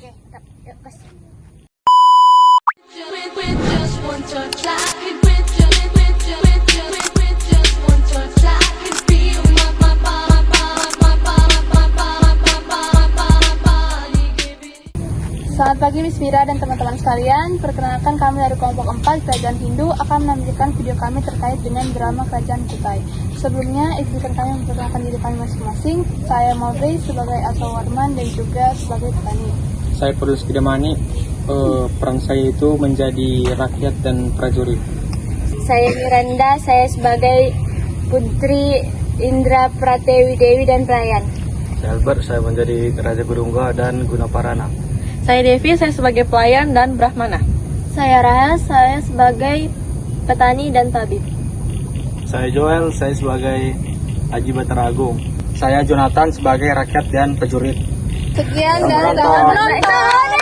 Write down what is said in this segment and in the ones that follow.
Oke, yuk gas. Selamat pagi Miss Mira dan teman-teman sekalian. Perkenalkan, kami dari kelompok 4 Kerajaan Hindu akan menampilkan video kami terkait dengan drama Kerajaan Kutai. Sebelumnya, izinkan kami memperkenalkan diri kami masing-masing. Saya Maudrey sebagai Asawarman dan juga sebagai petani. Saya Perlus Kidamani, peran saya itu menjadi rakyat dan prajurit. Saya Miranda, saya sebagai Putri Indra Pratewi Dewi dan Prayan. Saya Albert, saya menjadi Raja Kudungga dan Gunaparana. Saya Devi, saya sebagai pelayan dan Brahmana. Saya Rahas, saya sebagai petani dan tabib. Saya Joel, saya sebagai Haji Batara Agung. Saya Jonathan sebagai rakyat dan prajurit. Sekian dan Selamat selamat menonton. menonton.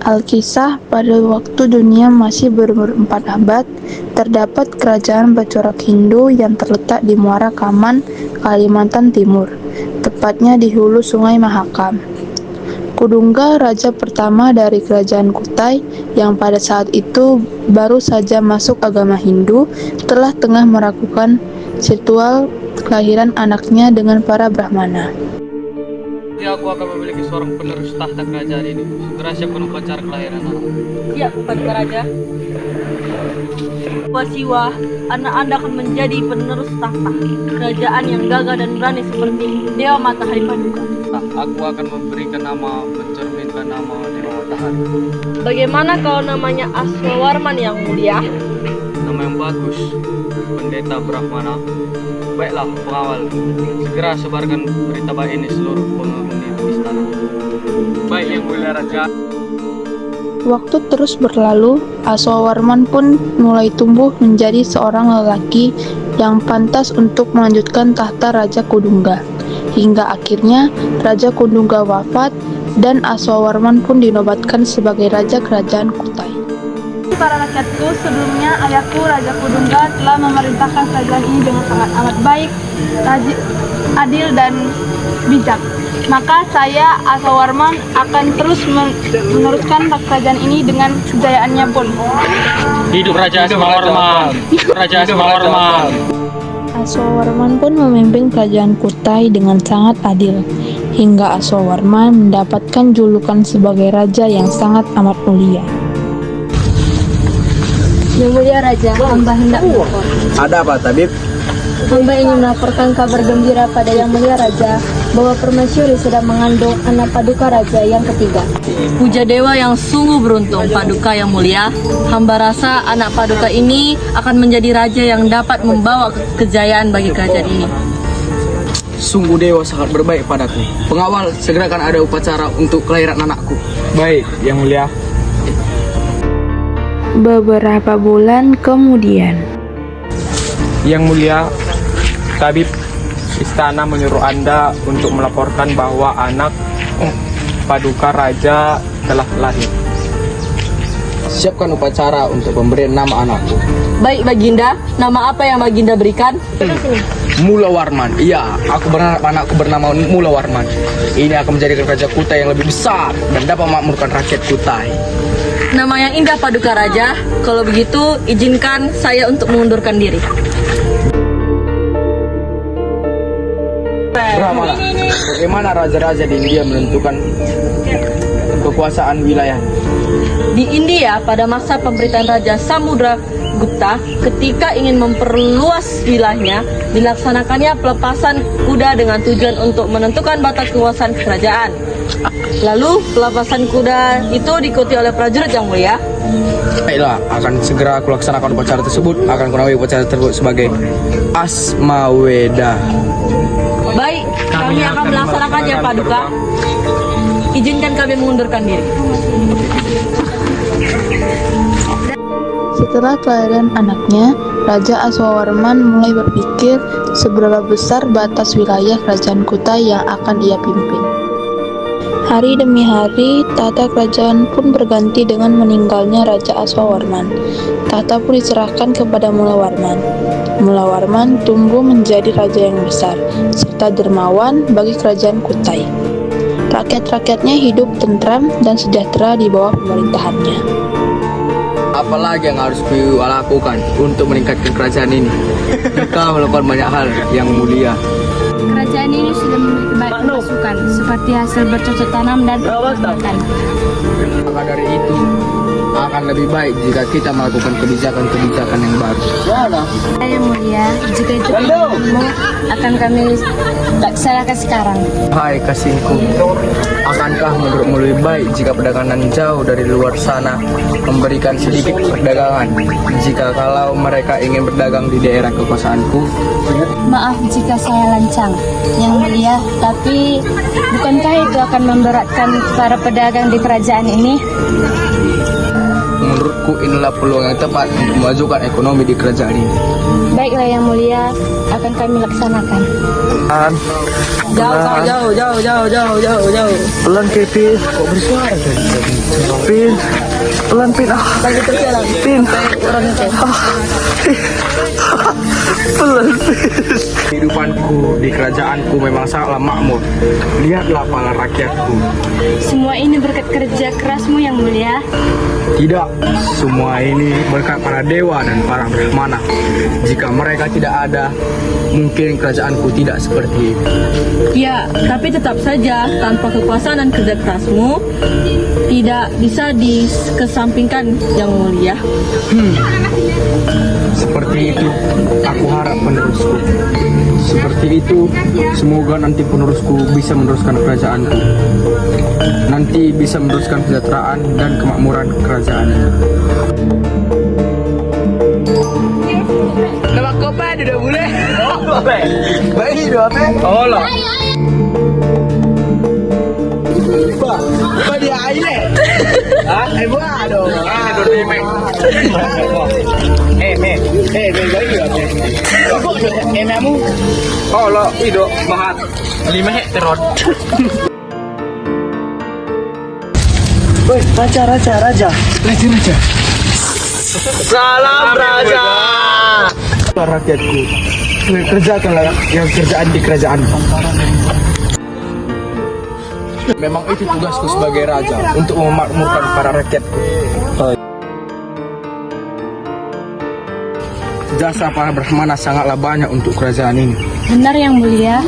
Alkisah, pada waktu dunia masih berumur 4 abad, terdapat kerajaan bercorak Hindu yang terletak di Muara Kaman, Kalimantan Timur, tepatnya di hulu Sungai Mahakam. Kudungga, raja pertama dari kerajaan Kutai, yang pada saat itu baru saja masuk agama Hindu, telah tengah melakukan ritual kelahiran anaknya dengan para Brahmana. Aku akan memiliki seorang penerus tahta kerajaan ini. Segera siapkan upacara kelahiran anak. Siap, Paduka Raja. Wasiwa, anak Anda akan menjadi penerus tahta kerajaan yang gagah dan berani seperti Dewa Matahari Paduka. Aku akan memberikan nama mencerminkan nama Dewa Matahari. Bagaimana kalau namanya Aswawarman yang mulia? Nama yang bagus, pendeta Brahmana. Baiklah pengawal, segera sebarkan berita baik ini seluruh penghuni istana. Baik yang mulia raja. Waktu terus berlalu, Aswawarman pun mulai tumbuh menjadi seorang lelaki yang pantas untuk melanjutkan tahta Raja Kudungga. Hingga akhirnya Raja Kudungga wafat dan Aswawarman pun dinobatkan sebagai Raja Kerajaan Kutai. Para rakyatku, sebelumnya ayahku Raja Kudungga telah memerintahkan kerajaan ini dengan sangat amat baik, adil dan bijak. Maka saya Asawarman akan terus meneruskan kerajaan ini dengan kejayaannya pun. Hidup Raja Aswawarman. Raja Aswawarman. Aswawarman pun memimpin kerajaan Kutai dengan sangat adil, hingga Aswawarman mendapatkan julukan sebagai raja yang sangat amat mulia. Yang mulia Raja, hamba hendak melapor. Ada apa, Tabib? Hamba ingin melaporkan kabar gembira pada Yang Mulia Raja bahwa Permaisuri sedang mengandung anak Paduka Raja yang ketiga. Puja Dewa yang sungguh beruntung, Paduka yang mulia. Hamba rasa anak Paduka ini akan menjadi raja yang dapat membawa kejayaan bagi kerajaan ini. Sungguh Dewa sangat berbaik padaku. Pengawal, segerakan ada upacara untuk kelahiran anakku. Baik, yang mulia. Beberapa bulan kemudian, Yang mulia, Tabib istana menyuruh Anda untuk melaporkan bahwa anak Paduka Raja telah lahir. Siapkan upacara untuk pemberian nama anakku. Baik Baginda, nama apa yang Baginda berikan? Mula Warman. Iya, aku berharap anakku bernama Mula Warman. Ini akan menjadikan Raja Kutai yang lebih besar dan dapat memakmurkan rakyat Kutai. nama yang indah Paduka Raja. Kalau begitu, izinkan saya untuk mengundurkan diri. Brahmana, bagaimana raja-raja di India menentukan kekuasaan wilayah? Di India, pada masa pemerintahan Raja Samudragupta, ketika ingin memperluas wilayahnya, dilaksanakannya pelepasan kuda dengan tujuan untuk menentukan batas kekuasaan kerajaan. Lalu, pelepasan kuda itu diikuti oleh prajurit yang mulia. Baiklah, akan segera aku laksanakan upacara tersebut. Akan kunamai upacara tersebut sebagai Asmaweda. Baik, kami akan melaksanakannya, Paduka. Izinkan kami mengundurkan diri. Setelah kelahiran anaknya, Raja Aswawarman mulai berpikir seberapa besar batas wilayah kerajaan Kutai yang akan ia pimpin. Hari demi hari, tata kerajaan pun berganti dengan meninggalnya Raja Aswawarman. Tahta pun diserahkan kepada Mulawarman. Mulawarman tumbuh menjadi raja yang besar, serta dermawan bagi kerajaan Kutai. Rakyat-rakyatnya hidup tentram dan sejahtera di bawah pemerintahannya. Apalagi yang harus ku lakukan untuk meningkatkan kerajaan ini? Kita melakukan banyak hal yang mulia. Kerajaan ini sudah memiliki banyak pemasukan seperti hasil bercocok tanam dan perbuatan. Maka dari itu, akan lebih baik jika kita melakukan kebijakan-kebijakan yang baru. Yang mulia, jika itu keinginanmu, akan kami laksanakan sekarang. Hai kasihku, akankah menurutmu lebih baik jika perdagangan jauh dari luar sana memberikan sedikit perdagangan jika kalau mereka ingin berdagang di daerah kekuasaanku? Maaf jika saya lancang, Yang mulia, tapi bukankah itu akan memberatkan para pedagang di kerajaan ini? Menurutku inilah peluang yang tepat untuk memajukan ekonomi di kerajaan ini. Baiklah Yang mulia, akan kami laksanakan. Jauh. Pelan Pin, kok bersuara tadi? Pin, pelan Pin, Lagi terjalan. Pin, Orang itu. pelan Pin. Kehidupanku di kerajaanku memang sangatlah makmur. Lihatlah para rakyatku. Semua ini berkat kerja kerasmu Yang mulia. Tidak, semua ini berkat para dewa dan para brahmana. Jika mereka tidak ada, mungkin kerajaanku tidak seperti ini. Ya, tapi tetap saja tanpa kekuasaan dan kerja kerasmu tidak bisa dikesampingkan Yang mulia. Seperti itu, aku harap penerusku. Seperti itu, semoga nanti penerusku bisa meneruskan kerajaanku. Nanti bisa meneruskan kesejahteraan dan kemakmuran kerajaan. Nama kopa tidak boleh. Baik, dua apa? Oh lah. Apa dia aile? Ah, buat dong. Dua mek. Baik apa? Namu. Oh lo, itu mahat 5 hektar. Woi, raja. Salam raja. Rakyatku, kerjakanlah yang kerjaan di kerajaan. Memang itu tugasku sebagai raja, untuk memakmurkan para rakyatku. Jasa para brahmana sangatlah banyak untuk kerajaan ini. Benar Yang mulia.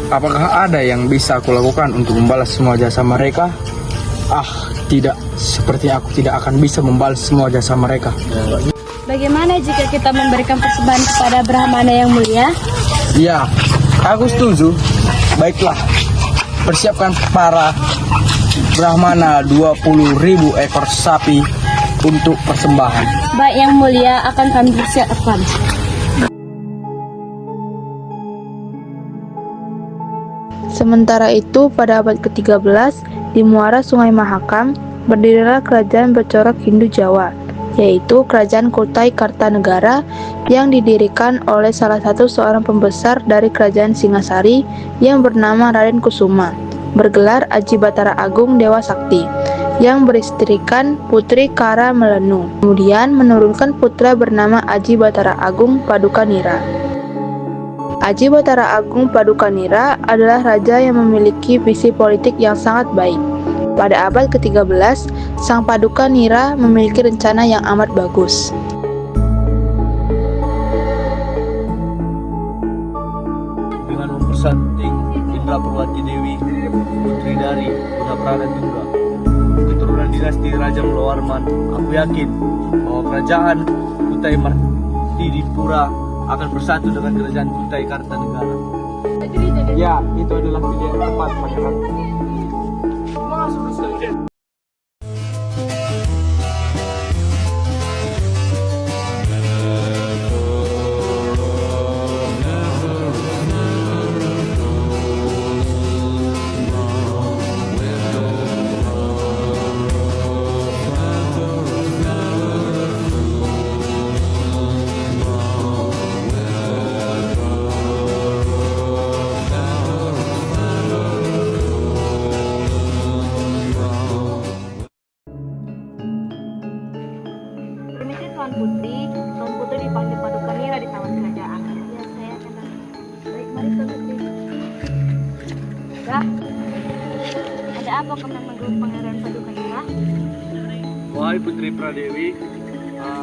Apakah ada yang bisa aku lakukan untuk membalas semua jasa mereka? Tidak. Seperti aku tidak akan bisa membalas semua jasa mereka. Bagaimana jika kita memberikan persembahan kepada Brahmana Yang mulia? Ya, aku setuju. Baiklah, persiapkan para brahmana 20.000 ekor sapi untuk persembahan. Baik Yang mulia, akan kami persiapkan. Sementara itu, pada abad ke-13, di muara Sungai Mahakam, berdirilah kerajaan bercorak Hindu Jawa, yaitu Kerajaan Kutai Kartanegara yang didirikan oleh salah satu seorang pembesar dari Kerajaan Singasari yang bernama Raden Kusuma, bergelar Aji Batara Agung Dewa Sakti, yang beristrikan Putri Kara Melenu, kemudian menurunkan putra bernama Aji Batara Agung Padukanira. Aji Batara Agung Padukanira adalah raja yang memiliki visi politik yang sangat baik. Pada abad ke-13, Sang Paduka Nira memiliki rencana yang amat bagus. Dengan mempersanting Indra Perwati Dewi, putri dari Gunaprana Tunggal, keturunan dinasti Raja Mulawarman, aku yakin bahwa kerajaan Kutai Martadipura akan bersatu dengan kerajaan Kutai Kartanegara. Ya, itu adalah pilihan yang tepat, Pangeran. Permisi Tuan Putri dipanggil Paduka Nira di taman kerajaan. Ya, saya akan datang. Baik, mari Tuan Putri. Dah, ada apa pernah menurut Pangeran Paduka Nira? Wahai Putri Pradewi,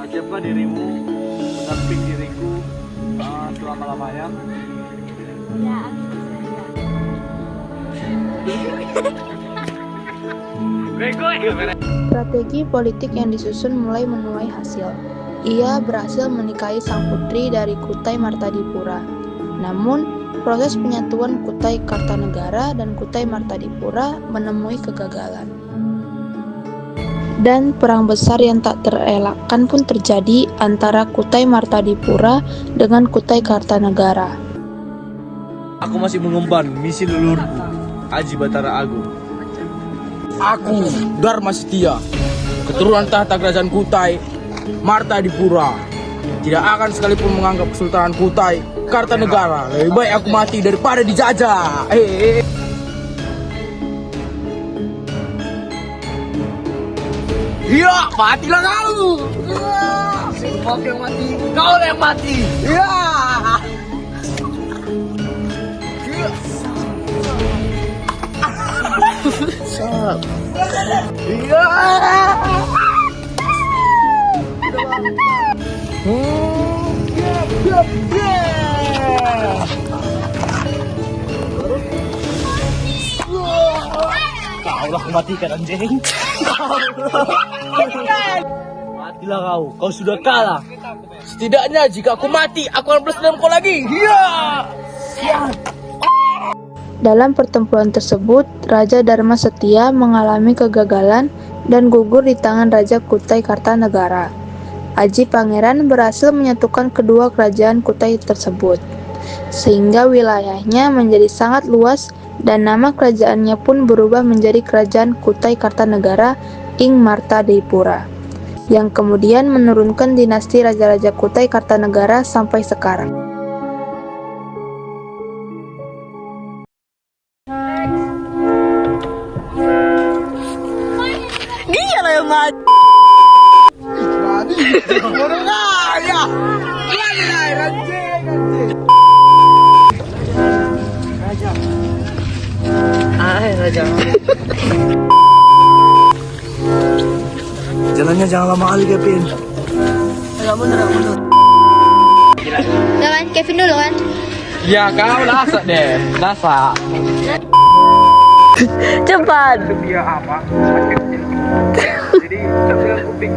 siapa dirimu mendamping diriku selama-lamanya? Ya, aku Strategi politik yang disusun mulai menuai hasil. Ia berhasil menikahi sang putri dari Kutai Martadipura. Namun, proses penyatuan Kutai Kartanegara dan Kutai Martadipura menemui kegagalan. Dan perang besar yang tak terelakkan pun terjadi antara Kutai Martadipura dengan Kutai Kartanegara. Aku masih mengemban misi leluhurku, Aji Batara Agung. Aku, Dharma Setia, keturunan tahta kerajaan Kutai Martadipura, tidak akan sekalipun menganggap Kesultanan Kutai Kartanegara lebih baik aku mati daripada dijajah. Iya, matilah kau. Siapa yang mati? Kau yang mati. Iya. Iya. Kaulah aku matikan anjing. Matilah kau sudah kalah. Setidaknya jika aku mati, aku akan balas dendam kau lagi. Iya. Dalam pertempuran tersebut, Raja Dharma Setia mengalami kegagalan dan gugur di tangan Raja Kutai Kartanegara. Aji Pangeran berhasil menyatukan kedua kerajaan Kutai tersebut, sehingga wilayahnya menjadi sangat luas dan nama kerajaannya pun berubah menjadi Kerajaan Kutai Kartanegara ing Martadipura, yang kemudian menurunkan dinasti Raja-Raja Kutai Kartanegara sampai sekarang. Dialah yang mati. Jalannya jangan lama kali, Kevin. Jangan, Kevin dulu kan? Ya kau lasak deh, lasak. Cepat. Dia apa? Jadi tak kuping.